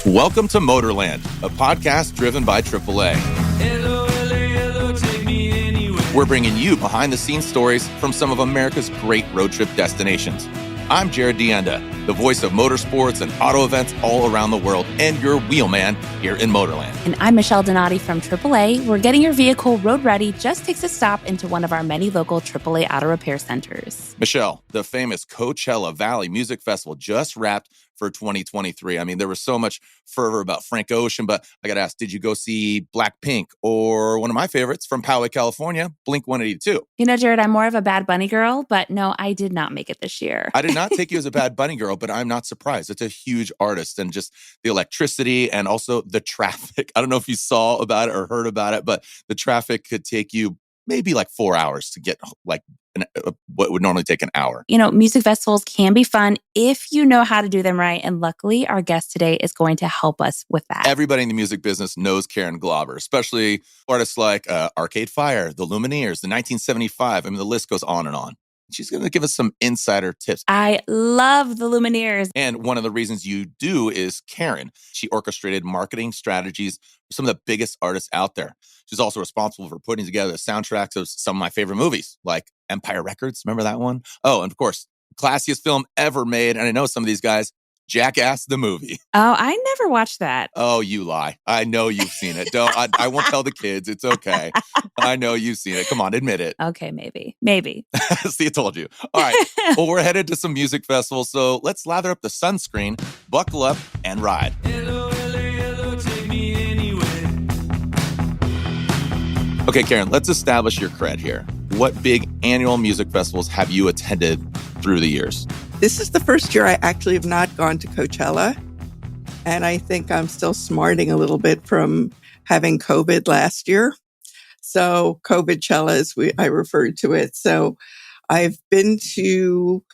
Welcome to Motorland, a podcast driven by AAA. Hello, hello, take me anywhere. We're bringing you behind-the-scenes stories from some of America's great road trip destinations. I'm Jared DeAnda, the voice of motorsports and auto events all around the world, and your wheelman here in Motorland. And I'm Michelle Donati from AAA, where getting your vehicle road ready just takes a stop into one of our many local AAA auto repair centers. Michelle, the famous Coachella Valley Music Festival just wrapped for 2023. I mean, there was so much fervor about Frank Ocean, but I got to ask, did you go see Blackpink or one of my favorites from Poway, California, Blink-182? You know, Jared, I'm more of a Bad Bunny girl, but no, I did not make it this year. I did not take you as a Bad Bunny girl, but I'm not surprised. It's a huge artist, and just the electricity and also the traffic. I don't know if you saw about it or heard about it, but the traffic could take you maybe like 4 hours to get like what would normally take an hour. You know, music festivals can be fun if you know how to do them right. And luckily, our guest today is going to help us with that. Everybody in the music business knows Karen Glauber, especially artists like Arcade Fire, the Lumineers, the 1975. I mean, the list goes on and on. She's going to give us some insider tips. I love the Lumineers. And one of the reasons you do is Karen. She orchestrated marketing strategies for some of the biggest artists out there. She's also responsible for putting together the soundtracks of some of my favorite movies, like Empire Records. Remember that one? Oh, and of course, classiest film ever made. And I know some of these guys, Jackass the movie. Oh, I never watched that. Oh, you lie. I know you've seen it. I won't tell the kids. It's okay. I know you've seen it. Come on, admit it. Okay, maybe. See, I told you. All right. Well, we're headed to some music festivals, so let's lather up the sunscreen, buckle up, and ride. Hello, hello, take me anywhere. Okay, Karen, let's establish your cred here. What big annual music festivals have you attended through the years? This is the first year I actually have not gone to Coachella. And I think I'm still smarting a little bit from having COVID last year. So COVIDchella, as I referred to it. So I've been to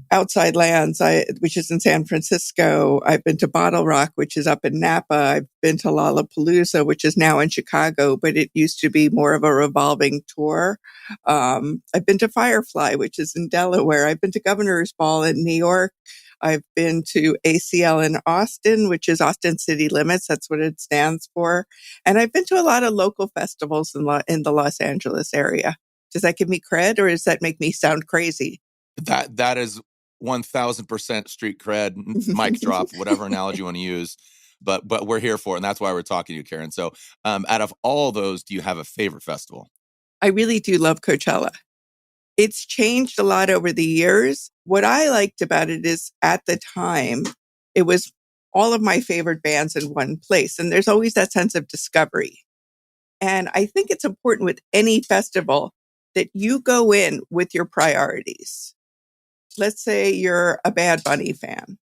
Outside Lands, which is in San Francisco. I've been to Bottle Rock, which is up in Napa. I've been to Lollapalooza, which is now in Chicago, but it used to be more of a revolving tour. I've been to Firefly, which is in Delaware. I've been to Governor's Ball in New York. I've been to ACL in Austin, which is Austin City Limits. That's what it stands for. And I've been to a lot of local festivals in the Los Angeles area. Does that give me cred, or does that make me sound crazy? That is 1,000% street cred, mic drop, whatever analogy you want to use. But we're here for it, and that's why we're talking to you, Karen. So out of all those, do you have a favorite festival? I really do love Coachella. It's changed a lot over the years. What I liked about it is at the time, it was all of my favorite bands in one place. And there's always that sense of discovery. And I think it's important with any festival that you go in with your priorities. Let's say you're a Bad Bunny fan,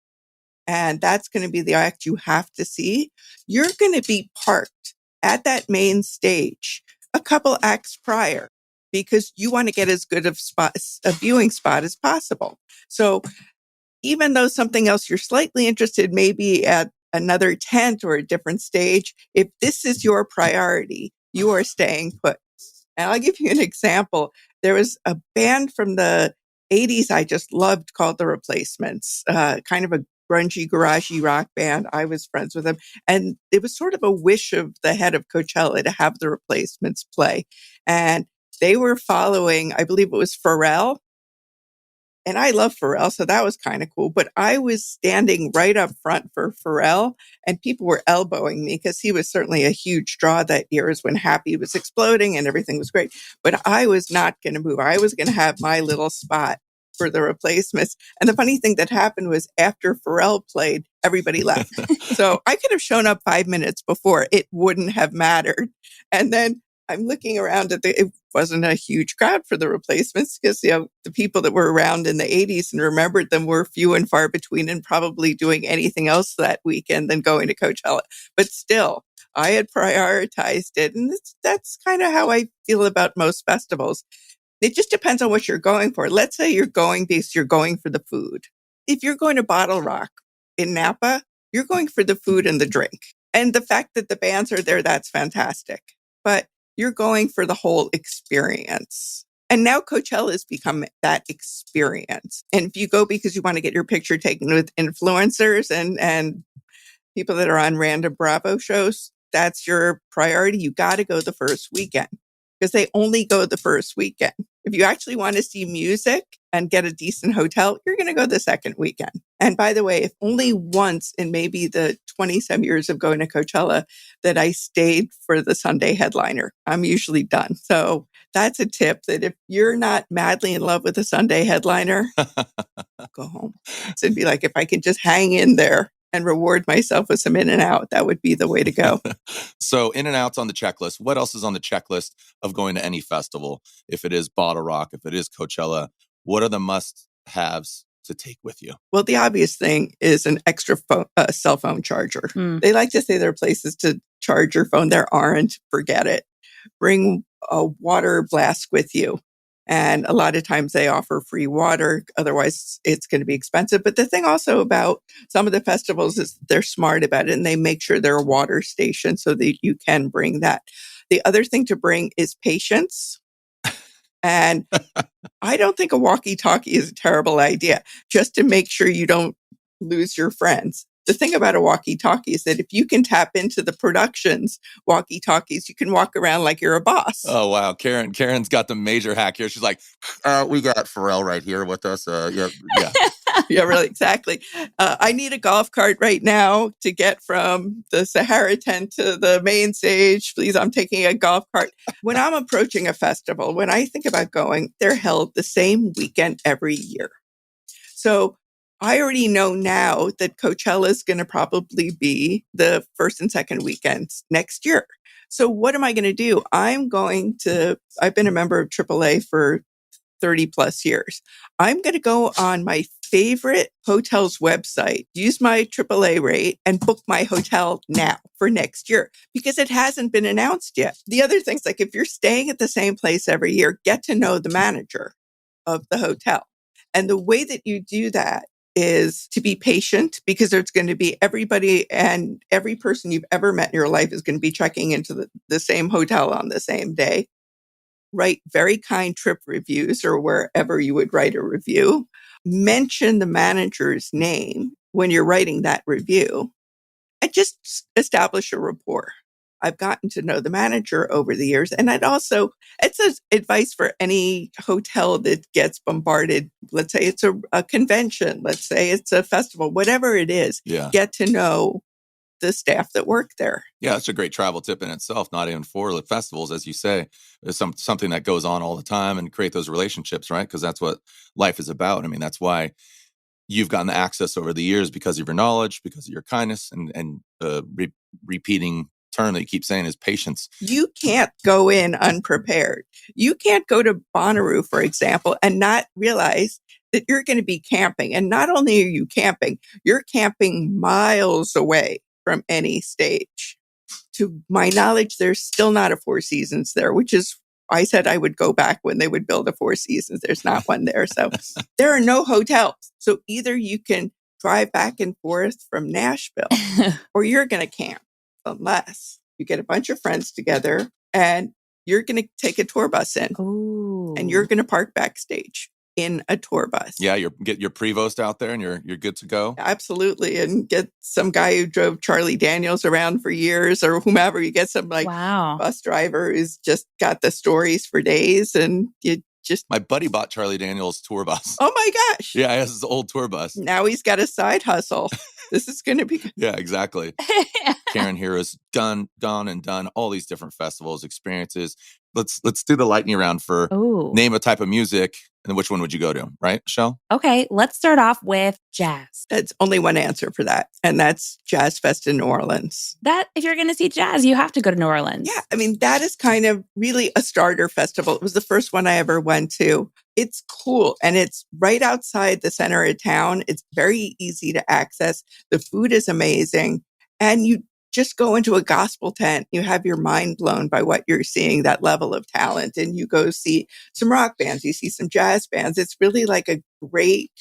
and that's going to be the act you have to see. You're going to be parked at that main stage a couple acts prior, because you want to get as good of a viewing spot as possible. So even though something else you're slightly interested, maybe at another tent or a different stage, if this is your priority, you are staying put. And I'll give you an example. There was a band from the 80s I just loved called The Replacements, kind of a grungy, garagey rock band. I was friends with them. And it was sort of a wish of the head of Coachella to have The Replacements play. And they were following, I believe it was Pharrell. And I love Pharrell, so that was kind of cool. But I was standing right up front for Pharrell, and people were elbowing me because he was certainly a huge draw that year, is when Happy was exploding and everything was great. But I was not going to move. I was going to have my little spot for The Replacements. And the funny thing that happened was after Pharrell played, everybody left. So I could have shown up 5 minutes before. It wouldn't have mattered. And then I'm looking around it wasn't a huge crowd for The Replacements, because, the people that were around in the 80s and remembered them were few and far between, and probably doing anything else that weekend than going to Coachella. But still, I had prioritized it. And that's kind of how I feel about most festivals. It just depends on what you're going for. Let's say you're going because you're going for the food. If you're going to Bottle Rock in Napa, you're going for the food and the drink. And the fact that the bands are there, that's fantastic. But you're going for the whole experience. And now Coachella has become that experience. And if you go because you want to get your picture taken with influencers and people that are on random Bravo shows, that's your priority. You got to go the first weekend because they only go the first weekend. If you actually want to see music and get a decent hotel, you're going to go the second weekend. And by the way, if only once in maybe the 20-some years of going to Coachella that I stayed for the Sunday headliner, I'm usually done. So that's a tip that if you're not madly in love with a Sunday headliner, go home. So it'd be like, if I could just hang in there and reward myself with some in and out, that would be the way to go. So in and out's on the checklist. What else is on the checklist of going to any festival? If it is Bottle Rock, if it is Coachella, what are the must-haves to take with you? Well, the obvious thing is an extra cell phone charger. They like to say there are places to charge your phone. There aren't. Forget it. Bring a water flask with you. And a lot of times they offer free water. Otherwise, it's going to be expensive. But the thing also about some of the festivals is they're smart about it and they make sure there are water stations so that you can bring that. The other thing to bring is patience. And I don't think a walkie-talkie is a terrible idea, just to make sure you don't lose your friends. The thing about a walkie-talkie is that if you can tap into the production's walkie-talkies, you can walk around like you're a boss. Oh, wow. Karen's got the major hack here. She's like, we got Pharrell right here with us. Yeah. Yeah, really, exactly. I need a golf cart right now to get from the Sahara tent to the main stage. Please, I'm taking a golf cart. When I'm approaching a festival, when I think about going, they're held the same weekend every year. So I already know now that Coachella is going to probably be the first and second weekends next year. So what am I going to do? I've been a member of AAA for 30 plus years. I'm going to go on my favorite hotel's website, use my AAA rate and book my hotel now for next year because it hasn't been announced yet. The other things, like if you're staying at the same place every year, get to know the manager of the hotel. And the way that you do that is to be patient because there's going to be everybody and every person you've ever met in your life is going to be checking into the same hotel on the same day. Write very kind trip reviews or wherever you would write a review. Mention the manager's name when you're writing that review and just establish a rapport. I've gotten to know the manager over the years. And it's advice for any hotel that gets bombarded. Let's say it's a convention. Let's say it's a festival, whatever it is. Yeah. Get to know the staff that work there. Yeah, that's a great travel tip in itself, not even for the festivals, as you say. It's something that goes on all the time and create those relationships, right? Because that's what life is about. I mean, that's why you've gotten the access over the years because of your knowledge, because of your kindness, and repeating term that you keep saying is patience. You can't go in unprepared. You can't go to Bonnaroo, for example, and not realize that you're going to be camping. And not only are you camping, you're camping miles away from any stage. To my knowledge, there's still not a Four Seasons there, which is, I said I would go back when they would build a Four Seasons. There's not one there. So there are no hotels. So either you can drive back and forth from Nashville or you're going to camp, unless you get a bunch of friends together and you're going to take a tour bus in. Ooh. And you're going to park backstage in a tour bus. Yeah, get your Prevost out there and you're good to go. Absolutely. And get some guy who drove Charlie Daniels around for years or whomever. You get some bus driver who's just got the stories for days and you just... My buddy bought Charlie Daniels' tour bus. Oh my gosh. Yeah, he has his old tour bus. Now he's got a side hustle. This is going to be... Yeah, exactly. Karen here has gone and done all these different festivals, experiences. Let's do the lightning round for name a type of music, and then which one would you go to, right, Michelle? Okay, let's start off with jazz. That's only one answer for that, and that's Jazz Fest in New Orleans. That, if you're going to see jazz, you have to go to New Orleans. Yeah, I mean, that is kind of really a starter festival. It was the first one I ever went to. It's cool, and it's right outside the center of town. It's very easy to access. The food is amazing, and you just go into a gospel tent. You have your mind blown by what you're seeing, that level of talent, and you go see some rock bands, you see some jazz bands. It's really like a great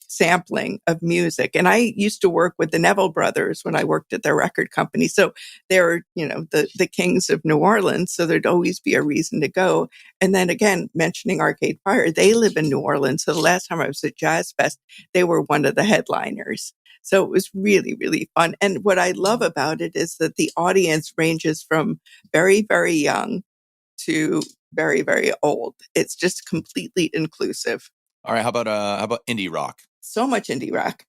sampling of music. And I used to work with the Neville brothers when I worked at their record company. So they're, the kings of New Orleans. So there'd always be a reason to go. And then again, mentioning Arcade Fire, they live in New Orleans. So the last time I was at Jazz Fest, they were one of the headliners. So it was really, really fun. And what I love about it is that the audience ranges from very, very young to very, very old. It's just completely inclusive. All right. How about indie rock? So much indie rock.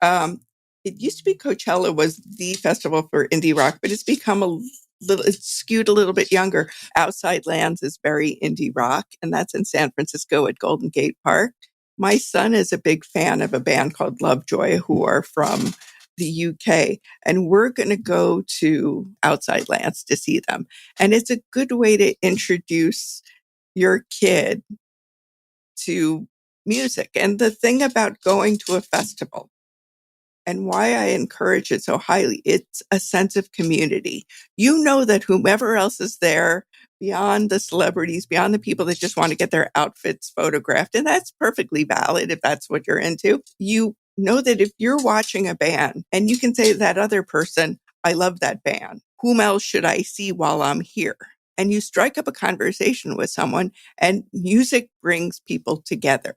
It used to be Coachella was the festival for indie rock, but it's become it's skewed a little bit younger. Outside Lands is very indie rock, and that's in San Francisco at Golden Gate Park. My son is a big fan of a band called Lovejoy, who are from the UK, and we're going to go to Outside Lands to see them. And it's a good way to introduce your kid to music. And the thing about going to a festival and why I encourage it so highly, it's a sense of community. You know that whomever else is there, beyond the celebrities, beyond the people that just want to get their outfits photographed, and that's perfectly valid if that's what you're into, you know that if you're watching a band and you can say to that other person, I love that band. Whom else should I see while I'm here? And you strike up a conversation with someone, and music brings people together.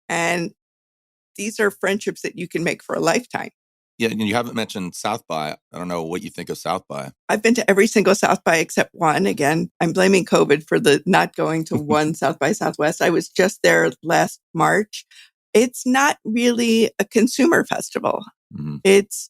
And these are friendships that you can make for a lifetime. Yeah, and you haven't mentioned South by. I don't know what you think of South by. I've been to every single South by except one. Again, I'm blaming COVID for the not going to one South by Southwest. I was just there last March. It's not really a consumer festival. Mm-hmm. It's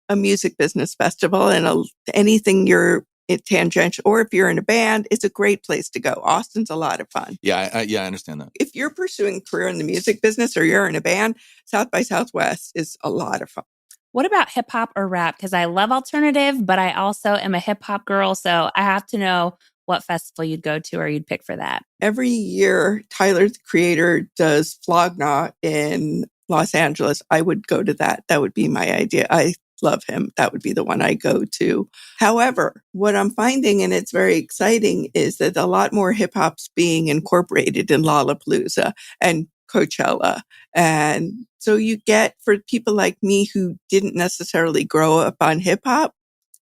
a music business festival, and anything you're tangential, or if you're in a band, it's a great place to go. Austin's a lot of fun. Yeah, I understand that. If you're pursuing a career in the music business or you're in a band, South by Southwest is a lot of fun. What about hip hop or rap? Because I love alternative, but I also am a hip hop girl. So I have to know what festival you'd go to or you'd pick for that. Every year, Tyler, the Creator, does Flog Gnaw in Los Angeles. I would go to that. That would be my idea. I love him. That would be the one I go to. However, what I'm finding, and it's very exciting, is that a lot more hip hop's being incorporated in Lollapalooza and Coachella. And so you get, for people like me who didn't necessarily grow up on hip hop,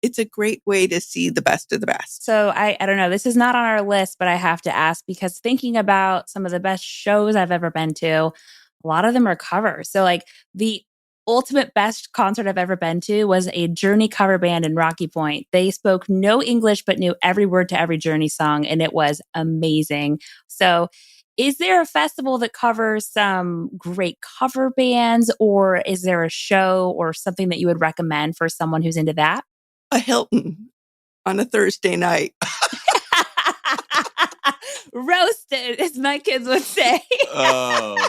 it's a great way to see the best of the best. So I don't know, this is not on our list, but I have to ask, because thinking about some of the best shows I've ever been to, a lot of them are covers. So like the ultimate best concert I've ever been to was a Journey cover band in Rocky Point. They spoke no English, but knew every word to every Journey song, and it was amazing. So is there a festival that covers some great cover bands, or is there a show or something that you would recommend for someone who's into that? A Hilton on a Thursday night. Roasted, as my kids would say. Oh.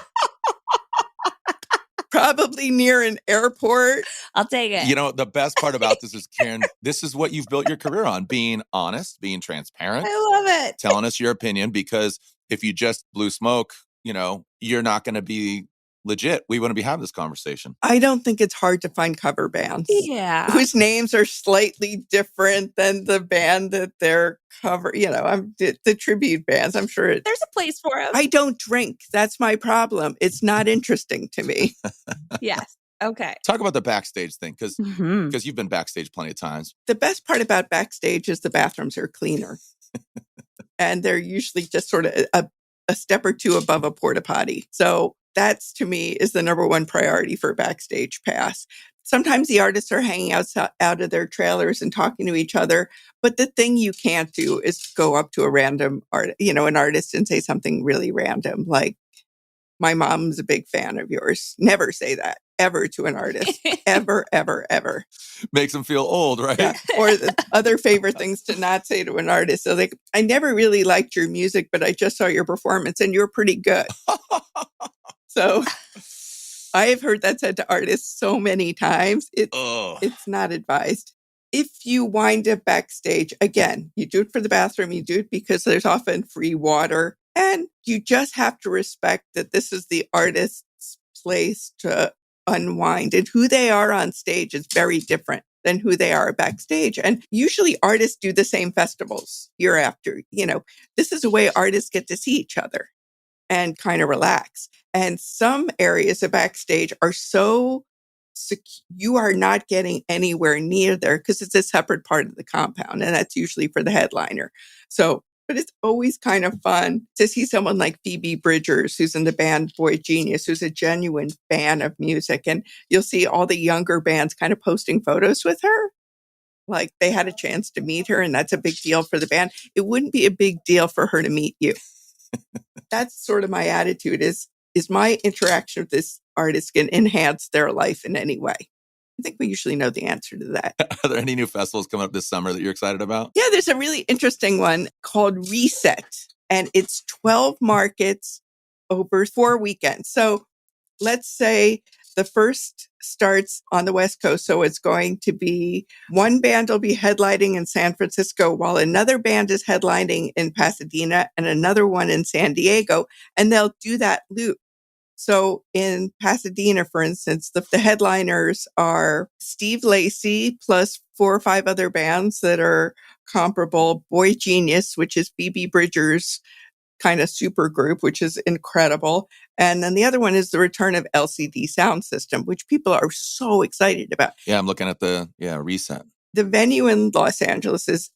Probably near an airport. I'll take it. You know, the best part about this is, Karen, this is what you've built your career on, being honest, being transparent. I love it. Telling us your opinion, because if you just blew smoke, you're not going to be legit. We want to be having this conversation. I don't think it's hard to find cover bands. Yeah. Whose names are slightly different than the band that they're covering. The tribute bands, I'm sure. There's a place for them. I don't drink. That's my problem. It's not interesting to me. Yes. Okay. Talk about the backstage thing, because you've been backstage plenty of times. The best part about backstage is the bathrooms are cleaner. And they're usually just sort of a step or two above a porta potty. So that's, to me, is the number one priority for backstage pass. Sometimes the artists are hanging out of their trailers and talking to each other. But the thing you can't do is go up to a random an artist and say something really random. Like, my mom's a big fan of yours. Never say that ever to an artist. Ever, ever, ever. Makes them feel old, right? Yeah. Or the other favorite things to not say to an artist. So I never really liked your music, but I just saw your performance and you're pretty good. So I have heard that said to artists so many times. It's not advised. If you wind up backstage, again, you do it for the bathroom, you do it because there's often free water, and you just have to respect that this is the artist's place to unwind, and who they are on stage is very different than who they are backstage. And usually artists do the same festivals year after. This is a way artists get to see each other and kind of relax. And some areas of backstage are so you are not getting anywhere near there because it's a separate part of the compound, and that's usually for the headliner. So But it's always kind of fun to see someone like Phoebe Bridgers, who's in the band Boy Genius, who's a genuine fan of music. And you'll see all the younger bands kind of posting photos with her. Like they had a chance to meet her, and that's a big deal for the band. It wouldn't be a big deal for her to meet you. That's sort of my attitude is my interaction with this artist can enhance their life in any way? I think we usually know the answer to that. Are there any new festivals coming up this summer that you're excited about? Yeah, there's a really interesting one called Reset, and it's 12 markets over 4 weekends. So let's say the first starts on the West Coast. So it's going to be one band will be headlining in San Francisco while another band is headlining in Pasadena and another one in San Diego. And they'll do that loop. So in Pasadena, for instance, the headliners are Steve Lacy plus 4 or 5 other bands that are comparable. Boy Genius, which is Phoebe Bridgers' kind of super group, which is incredible. And then the other one is the return of LCD Sound System, which people are so excited about. Yeah, I'm looking at the Reset. The venue in Los Angeles is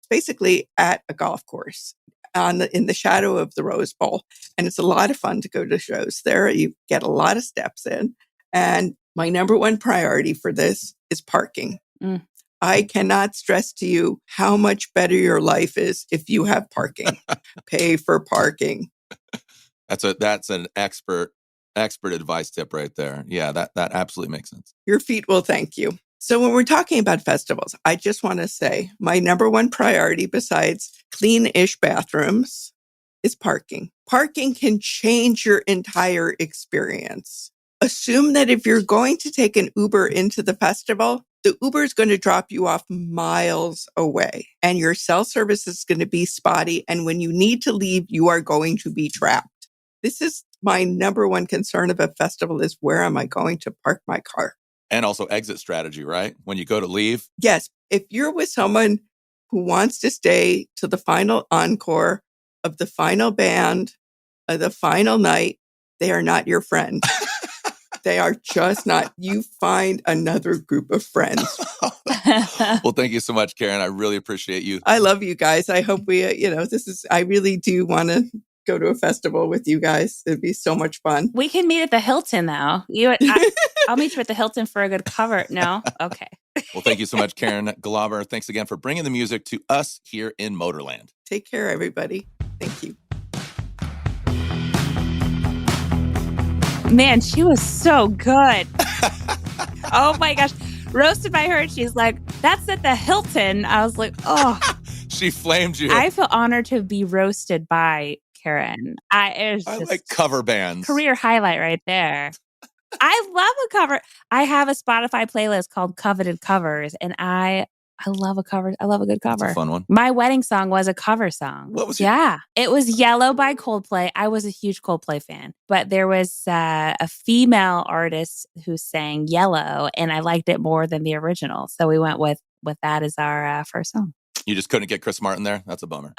basically at a golf course in the shadow of the Rose Bowl. And it's a lot of fun to go to shows there. You get a lot of steps in. And my number one priority for this is parking. I cannot stress to you how much better your life is if you have parking. Pay for parking. That's an expert advice tip right there. Yeah, that absolutely makes sense. Your feet will thank you. So when we're talking about festivals, I just want to say my number one priority besides clean-ish bathrooms is parking. Parking can change your entire experience. Assume that if you're going to take an Uber into the festival, the Uber is going to drop you off miles away and your cell service is going to be spotty. And when you need to leave, you are going to be trapped. This is my number one concern of a festival is where am I going to park my car? And also exit strategy, right? When you go to leave. Yes. If you're with someone who wants to stay to the final encore of the final band, the final night, they are not your friend. They are just not. You find another group of friends. Well, thank you so much, Karen. I really appreciate you. I love you guys. I hope we, I really do want to go to a festival with you guys. It'd be so much fun. We can meet at the Hilton, though. I'll meet you at the Hilton for a good cover. No? Okay. Well, thank you so much, Karen Glauber. Thanks again for bringing the music to us here in Motorland. Take care, everybody. Thank you. Man, she was so good. Oh my gosh. Roasted by her. She's like, that's at the Hilton. I was like, oh. She flamed you. I feel honored to be roasted by Karen. I like cover bands. Career highlight right there. I love a cover. I have a Spotify playlist called Coveted Covers, and I love a cover. I love a good cover. That's a fun one. My wedding song was a cover song. What was it? Yeah. It was Yellow by Coldplay. I was a huge Coldplay fan, but there was a female artist who sang Yellow, and I liked it more than the original. So we went with that as our first song. You just couldn't get Chris Martin there? That's a bummer.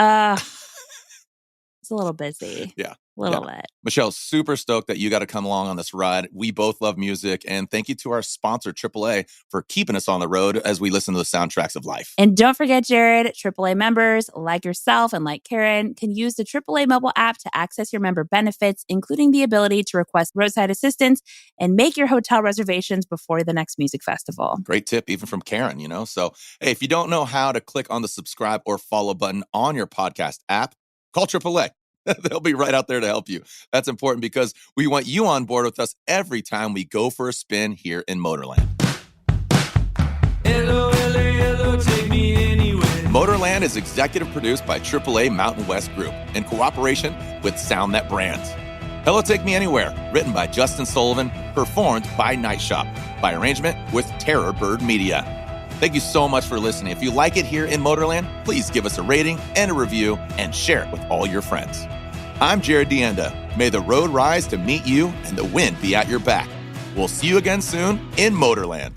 It's a little busy. Yeah. A little bit. Michelle, super stoked that you got to come along on this ride. We both love music. And thank you to our sponsor, AAA, for keeping us on the road as we listen to the soundtracks of life. And don't forget, Jared, AAA members like yourself and like Karen can use the AAA mobile app to access your member benefits, including the ability to request roadside assistance and make your hotel reservations before the next music festival. Great tip, even from Karen, So, hey, if you don't know how to click on the subscribe or follow button on your podcast app, call AAA. They'll be right out there to help you. That's important because we want you on board with us every time we go for a spin here in Motorland. Hello, take me anywhere. Motorland is executive produced by AAA Mountain West Group in cooperation with Sound That Brands. Hello, Take Me Anywhere, written by Justin Sullivan, performed by Night Shop, by arrangement with Terror Bird Media. Thank you so much for listening. If you like it here in Motorland, please give us a rating and a review and share it with all your friends. I'm Jared DeAnda. May the road rise to meet you and the wind be at your back. We'll see you again soon in Motorland.